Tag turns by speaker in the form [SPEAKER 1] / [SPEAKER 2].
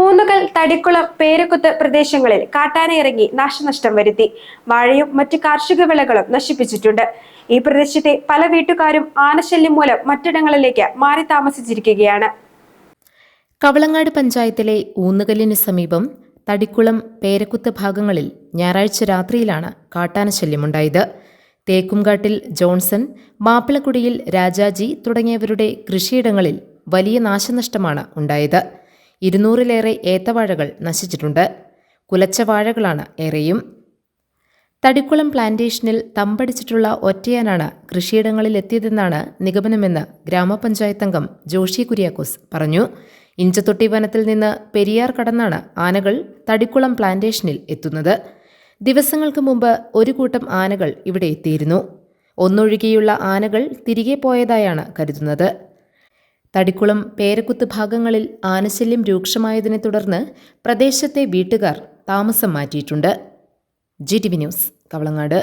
[SPEAKER 1] ഊന്നുകൽ, തടിക്കുളം, പേരക്കുത്ത് പ്രദേശങ്ങളിൽ കാട്ടാന ഇറങ്ങി നാശനഷ്ടം വരുത്തി. വാഴയും മറ്റ് കാർഷിക വിളകളും നശിപ്പിച്ചിട്ടുണ്ട്. ഈ പ്രദേശത്തെ പല വീട്ടുകാരും ആനശല്യം മൂലം മറ്റിടങ്ങളിലേക്ക് മാറി താമസിച്ചിരിക്കുകയാണ്.
[SPEAKER 2] കവളങ്ങാട് പഞ്ചായത്തിലെ ഊന്നുകല്ലിന് സമീപം തടിക്കുളം, പേരക്കുത്ത് ഭാഗങ്ങളിൽ ഞായറാഴ്ച രാത്രിയിലാണ് കാട്ടാനശല്യമുണ്ടായത്. തേക്കുംകാട്ടിൽ ജോൺസൺ, മാപ്പിളക്കുടിയിൽ രാജാജി തുടങ്ങിയവരുടെ കൃഷിയിടങ്ങളിൽ വലിയ നാശനഷ്ടമാണ് ഉണ്ടായത്. 200-ലേറെ ഏത്തവാഴകൾ നശിച്ചിട്ടുണ്ട്. കുലച്ച വാഴകളാണ് ഏറെയും. തടിക്കുളം പ്ലാന്റേഷനിൽ തമ്പടിച്ചിട്ടുള്ള ഒറ്റയാനാണ് കൃഷിയിടങ്ങളിലെത്തിയതെന്നാണ് നിഗമനമെന്ന് ഗ്രാമപഞ്ചായത്ത് അംഗം ജോഷി കുര്യാക്കോസ് പറഞ്ഞു. ഇഞ്ചത്തൊട്ടി വനത്തിൽ നിന്ന് പെരിയാർ കടന്നാണ് ആനകൾ തടിക്കുളം പ്ലാന്റേഷനിൽ എത്തുന്നത്. ദിവസങ്ങൾക്ക് മുമ്പ് ഒരു കൂട്ടം ആനകൾ ഇവിടെ എത്തിയിരുന്നു. ഒന്നൊഴികെയുള്ള ആനകൾ തിരികെ പോയതായാണ് കരുതുന്നത്. തടിക്കുളം, പേരക്കുത്ത് ഭാഗങ്ങളിൽ ആനശല്യം രൂക്ഷമായതിനെ തുടർന്ന് പ്രദേശത്തെ വീട്ടുകാർ താമസം മാറ്റിയിട്ടുണ്ട്. GTV news, Kavalangad.